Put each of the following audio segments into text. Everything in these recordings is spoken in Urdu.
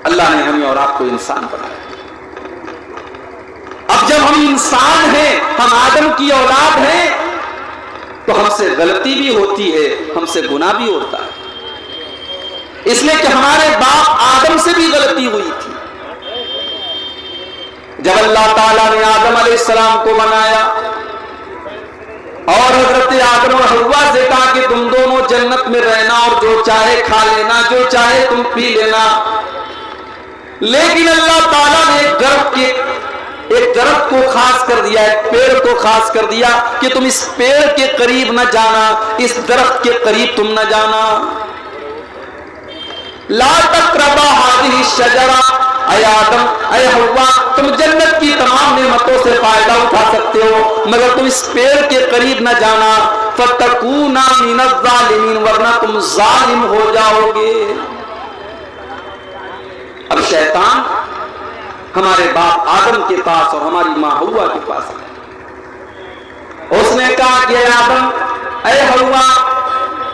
اللہ نے ہمیں اور آپ کو انسان بنایا. اب جب ہم انسان ہیں، ہم آدم کی اولاد ہیں، تو ہم سے غلطی بھی ہوتی ہے، ہم سے گناہ بھی ہوتا ہے. اس لیے کہ ہمارے باپ آدم سے بھی غلطی ہوئی تھی. جب اللہ تعالیٰ نے آدم علیہ السلام کو بنایا اور حضرت آدم اور حوا سے کہا کہ تم دونوں جنت میں رہنا اور جو چاہے کھا لینا، جو چاہے تم پی لینا، لیکن اللہ تعالیٰ نے ایک درخت کو خاص کر دیا، ایک پیڑ کو خاص کر دیا کہ تم اس پیڑ کے قریب نہ جانا، اس درخت کے قریب تم نہ جانا. لا تقربا هذه الشجرہ، اے آدم اے حوا، تم جنت کی تمام نعمتوں سے فائدہ اٹھا سکتے ہو مگر تم اس پیڑ کے قریب نہ جانا، فتکونا من الظالمین، ورنہ تم ظالم ہو جاؤ گے. اب شیطان ہمارے باپ آدم کے پاس اور ہماری ماں حوا کے پاس ہے. اس نے کہا کہ اے آدم اے حوا،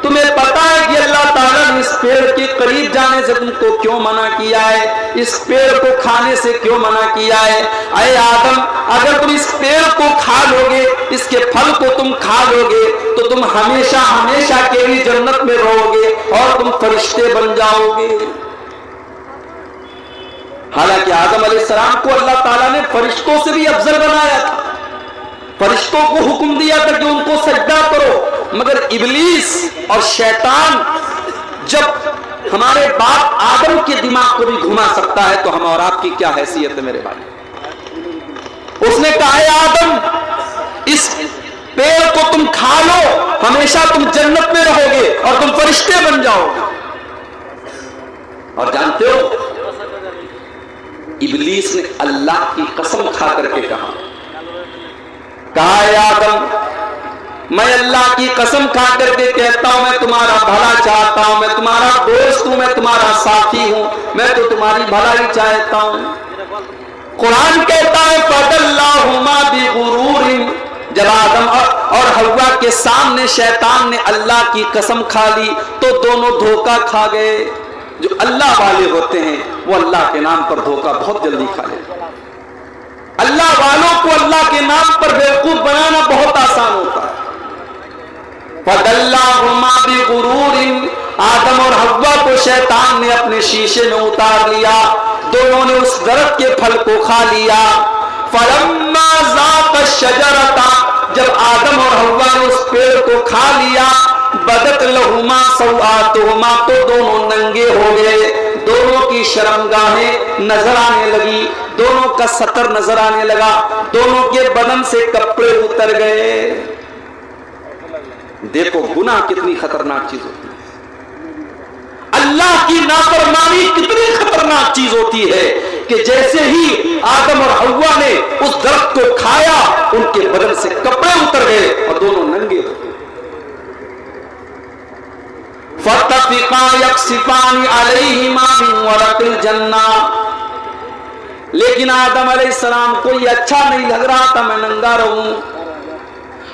تمہیں پتا ہے کہ اللہ تعالیٰ نے اس پیڑ کے قریب جانے سے تم کو کیوں منع کیا ہے، اس پیڑ کو کھانے سے کیوں منع کیا ہے؟ اے آدم، اگر تم اس پیڑ کو کھا لو گے، اس کے پھل کو تم کھا لو گے تو تم ہمیشہ ہمیشہ کے لیے جنت میں رہو گے اور تم فرشتے بن جاؤ گے. حالانکہ آدم علیہ السلام کو اللہ تعالیٰ نے فرشتوں سے بھی افضل بنایا تھا، فرشتوں کو حکم دیا تھا کہ ان کو سجدہ کرو، مگر ابلیس اور شیطان جب ہمارے باپ آدم کے دماغ کو بھی گھما سکتا ہے تو ہم اور آپ کی کیا حیثیت ہے میرے بھائی. اس نے کہا اے آدم، اس پیڑ کو تم کھا لو، ہمیشہ تم جنت میں رہو گے اور تم فرشتے بن جاؤ گے. اور جانتے ہو ابلیس نے اللہ کی قسم کھا کر کے کہا اے آدم، میں اللہ کی قسم کھا کر کے کہتا ہوں میں تمہارا بھلا چاہتا ہوں، میں تمہارا دوست ہوں، میں تمہارا ساتھی ہوں، میں تو تمہاری بھلائی چاہتا ہوں. قرآن کہتا ہے فَدَلَّاهُمَا بِغُرُورٍ، جب آدم اور حوا کے سامنے شیطان نے اللہ کی قسم کھا لی تو دونوں دھوکہ کھا گئے. جو اللہ والے ہوتے ہیں وہ اللہ کے نام پر دھوکہ بہت جلدی کھا لیتے ہیں. اللہ والوں کو اللہ کے نام پر بیوقوف بنانا بہت آسان ہوتا ہے. فَدَلَّاهُمَا بِغُرُورٍ، آدم اور حوا کو شیطان نے اپنے شیشے میں اتار لیا، دونوں نے اس درخت کے پھل کو کھا لیا. فَلَمَّا ذَاقَ الشَّجَرَةَ، جب آدم اور حوا نے اس پیڑ کو کھا لیا، بدت لہما سوآتہما، تو دونوں ننگے ہو گئے، دونوں کی شرمگاہیں نظر آنے لگی، دونوں کا ستر نظر آنے لگا، دونوں کے بدن سے کپڑے اتر گئے. دیکھو گناہ کتنی خطرناک چیز ہوتی ہے، اللہ کی نافرمانی کتنی خطرناک چیز ہوتی ہے کہ جیسے ہی آدم اور حوا نے اس درخت کو کھایا ان کے بدن سے کپڑے اتر گئے اور دونوں ننگے ہو گئے. فَاتَّفِقَا يَقْصِفَانِ عَلَيْهِمَا مِنْ وَرَقِ الْجَنَّةِ، لیکن آدم علیہ السلام کو یہ اچھا نہیں لگ رہا تھا میں ننگا رہوں،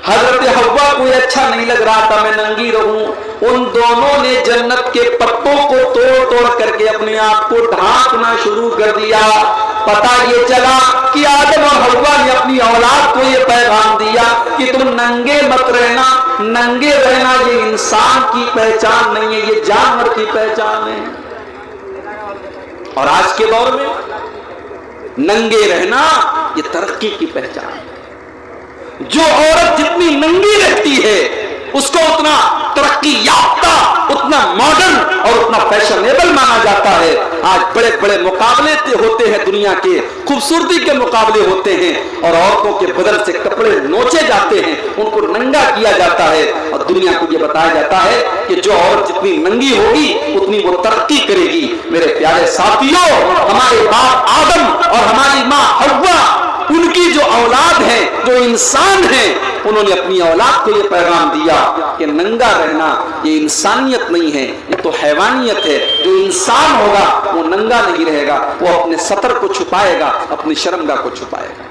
حضرت حوا کو یہ اچھا نہیں لگ رہا تھا میں ننگی رہوں. ان دونوں نے جنت کے پتوں کو توڑ توڑ کر کے اپنے آپ کو ڈھانکنا شروع کر دیا. پتہ یہ چلا کہ آدم اور حوا نے اپنی اولاد کو یہ پیغام دیا کہ تم ننگے مت رہنا، ننگے رہنا یہ انسان کی پہچان نہیں ہے، یہ جانور کی پہچان ہے. اور آج کے دور میں ننگے رہنا یہ ترقی کی پہچان ہے. جو عورت جتنی ننگی رہتی ہے اس کو اتنا ترقی یافتہ، اتنا ماڈرن اور اتنا فیشنیبل مانا جاتا ہے. آج بڑے بڑے مقابلے ہوتے ہیں، دنیا کے خوبصورتی کے مقابلے ہوتے ہیں اور عورتوں کے بدن سے کپڑے نوچے جاتے ہیں، ان کو ننگا کیا جاتا ہے اور دنیا کو یہ بتایا جاتا ہے کہ جو عورت جتنی ننگی ہوگی اتنی وہ ترقی کرے گی. میرے پیارے ساتھیوں، ہمارے باپ آدم اور ہماری ماں حوا، ان کی جو اولاد ہیں، جو انسان ہیں، انہوں نے اپنی اولاد کو یہ پیغام دیا کہ ننگا رہنا یہ انسانیت نہیں ہے، یہ تو حیوانیت ہے. جو انسان ہوگا وہ ننگا نہیں رہے گا، وہ اپنے ستر کو چھپائے گا، اپنی شرمگاہ کو چھپائے گا.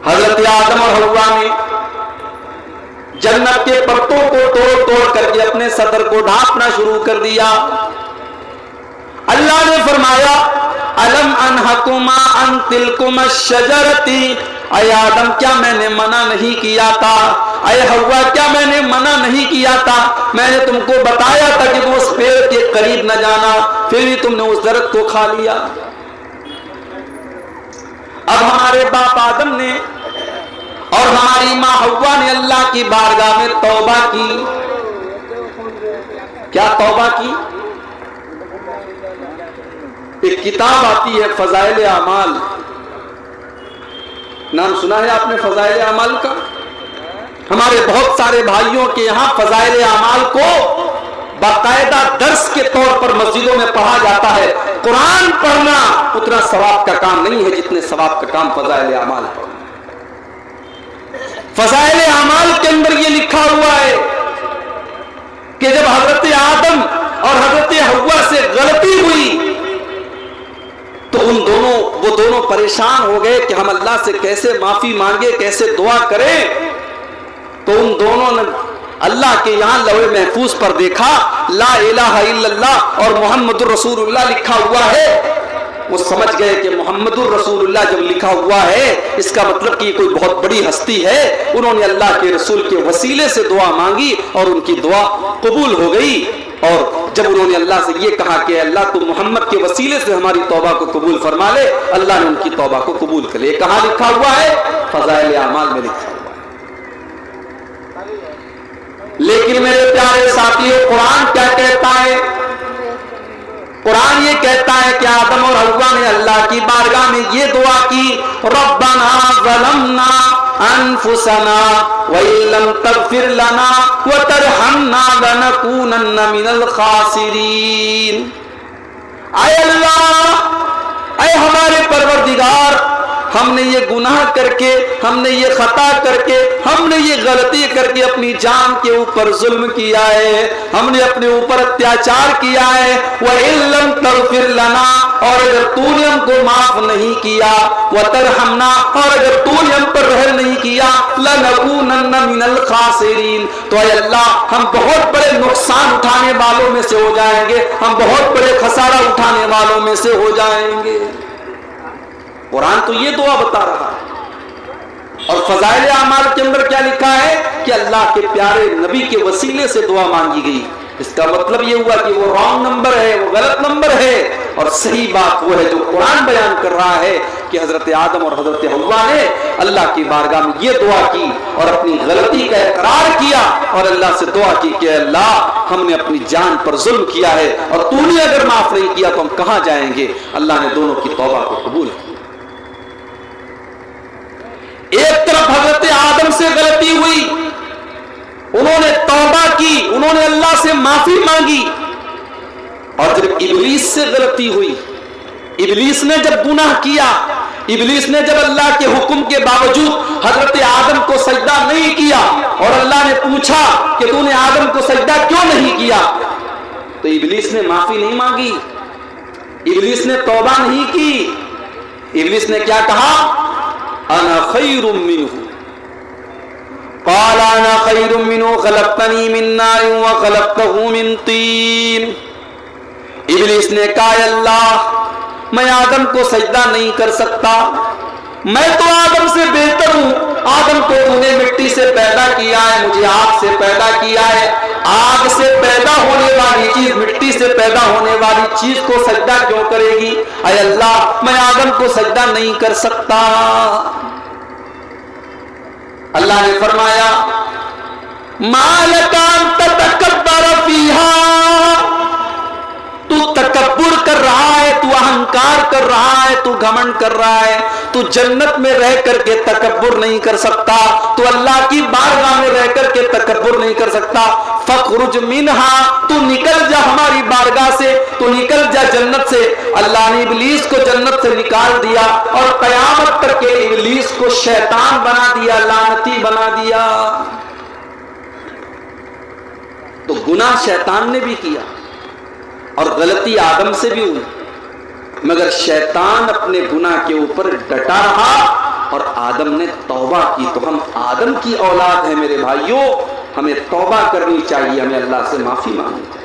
حضرت آدم اور حوا نے جنت کے پتوں کو توڑ توڑ کر کے اپنے ستر کو ڈھانپنا شروع کر دیا. اللہ نے فرمایا الم انہکما ان تلکما الشجرتی، اے آدم کیا میں نے منع نہیں کیا تھا، اے حوا کیا میں نے منع نہیں کیا تھا، میں نے تم کو بتایا تھا کہ تم اس پیڑ کے قریب نہ جانا، پھر بھی تم نے اس درخت کو کھا لیا۔ اب ہمارے باپ آدم نے اور ہماری ماں حوا نے اللہ کی بارگاہ میں توبہ کی۔ کیا توبہ کی؟ ایک کتاب آتی ہے فضائل اعمال، نام سنا ہے آپ نے فضائل اعمال کا؟ ہمارے بہت سارے بھائیوں کے یہاں فضائل اعمال کو باقاعدہ درس کے طور پر مسجدوں میں پڑھا جاتا ہے۔ قرآن پڑھنا اتنا ثواب کا کام نہیں ہے جتنے ثواب کا کام فضائل اعمال ہے۔ فضائل اعمال کے اندر یہ لکھا ہوا ہے کہ جب حضرت آدم اور حضرت حوا سے غلطی ہوئی تو وہ دونوں پریشان ہو گئے کہ ہم اللہ سے کیسے معافی مانگے، کیسے دعا کریں۔ تو ان دونوں نے اللہ کے یہاں لوح محفوظ پر دیکھا لا الہ الا اللہ اور محمد الرسول اللہ لکھا ہوا ہے۔ وہ سمجھ گئے کہ محمد الرسول اللہ جب لکھا ہوا ہے اس کا مطلب کہ یہ کوئی بہت بڑی ہستی ہے۔ انہوں نے اللہ کے رسول کے وسیلے سے دعا مانگی اور ان کی دعا قبول ہو گئی۔ اور جب انہوں نے اللہ سے یہ کہا کہ اللہ تو محمد کے وسیلے سے ہماری توبہ کو قبول فرما لے، اللہ نے ان کی توبہ کو قبول کر لیا۔ کہاں لکھا ہوا ہے؟ فضائل اعمال میں لکھا ہوا ہے۔ لیکن میرے پیارے ساتھیوں، قرآن کیا کہتا ہے؟ قرآن یہ کہتا ہے کہ آدم اور حوا نے اللہ کی بارگاہ میں یہ دعا کی ربنا ظلمنا انفسنا وَإِن لَّمْ تَغْفِرْ لَنَا وَتَرْحَمْنَا لَنَكُونَنَّ مِنَ الْخَاسِرِينَ۔ اے اللہ، اے ہمارے پروردگار، ہم نے یہ گناہ کر کے، ہم نے یہ خطا کر کے، ہم نے یہ غلطی کر کے اپنی جان کے اوپر ظلم کیا ہے، ہم نے اپنے اوپر اتیاچار کیا ہے۔ وَإِن لَّمْ تَغْفِرْ لَنَا، اور اگر تو نے ہم کو معاف نہیں کیا، وَتَرْحَمْنَا، اور اگر تو نے ہم پر رحم نہیں کیا، لَنَكُونَنَّ مِنَ الْخَاسِرِينَ، تو اے اللہ ہم بہت بڑے نقصان اٹھانے والوں میں سے ہو جائیں گے، ہم بہت بڑے خسارہ اٹھانے والوں میں سے ہو جائیں گے۔ قرآن تو یہ دعا بتا رہا ہے۔ اور فضائل اعمال کے اندر کیا لکھا ہے کہ اللہ کے پیارے نبی کے وسیلے سے دعا مانگی گئی۔ اس کا مطلب یہ ہوا کہ وہ رانگ نمبر ہے، وہ غلط نمبر ہے، اور صحیح بات وہ ہے جو قرآن بیان کر رہا ہے کہ حضرت آدم اور حضرت حوا نے اللہ کی بارگاہ میں یہ دعا کی اور اپنی غلطی کا اقرار کیا اور اللہ سے دعا کی کہ اللہ ہم نے اپنی جان پر ظلم کیا ہے اور تو نے اگر معاف نہیں کیا تو ہم کہاں جائیں گے۔ اللہ نے دونوں کی توبہ کو قبول کیا۔ ایک طرف حضرت آدم سے غلطی ہوئی، انہوں نے توبہ کی، انہوں نے اللہ سے معافی مانگی، اور جب ابلیس سے غلطی ہوئی، ابلیس نے جب گناہ کیا، ابلیس نے جب اللہ کے حکم کے باوجود حضرت آدم کو سجدہ نہیں کیا اور اللہ نے پوچھا کہ تو نے آدم کو سجدہ کیوں نہیں کیا، تو ابلیس نے معافی نہیں مانگی، ابلیس نے توبہ نہیں کی۔ ابلیس نے کیا کہا؟ انا خیر منہ، قال انا خیر منہ خلقتنی من نار وخلقتہ من طین۔ ابلیس نے کہا اللہ میں آدم کو سجدہ نہیں کر سکتا، میں تو آدم سے بہتر ہوں، آدم کو تو نے مٹی سے پیدا کیا ہے، مجھے آگ سے پیدا کیا ہے، آگ سے پیدا ہونے والی چیز مٹی سے پیدا ہونے والی چیز کو سجدہ کیوں کرے گی؟ اے اللہ میں آدم کو سجدہ نہیں کر سکتا۔ اللہ نے فرمایا مَا لَكَ أَن تَتَكَبَّرَ فِيهَا، تو تکبر کر رہا ہے، تو اہنکار کر رہا ہے، تو گھمنڈ کر رہا ہے، تو جنت میں رہ کر کے تکبر نہیں کر سکتا، تو اللہ کی بارگاہ میں رہ کر کے تکبر نہیں کر سکتا۔ فَخْرُجْ مِنْهَا، تو نکل جا ہماری بارگاہ سے، تو نکل جا جنت سے۔ اللہ نے ابلیس کو جنت سے نکال دیا اور قیامت تک کے ابلیس کو شیطان بنا دیا، لعنتی بنا دیا۔ تو گناہ شیطان نے بھی کیا اور غلطی آدم سے بھی ہوئی، مگر شیطان اپنے گناہ کے اوپر ڈٹا رہا اور آدم نے توبہ کی۔ تو ہم آدم کی اولاد ہیں میرے بھائیوں، ہمیں توبہ کرنی چاہیے، ہمیں اللہ سے معافی مانگنی چاہیے۔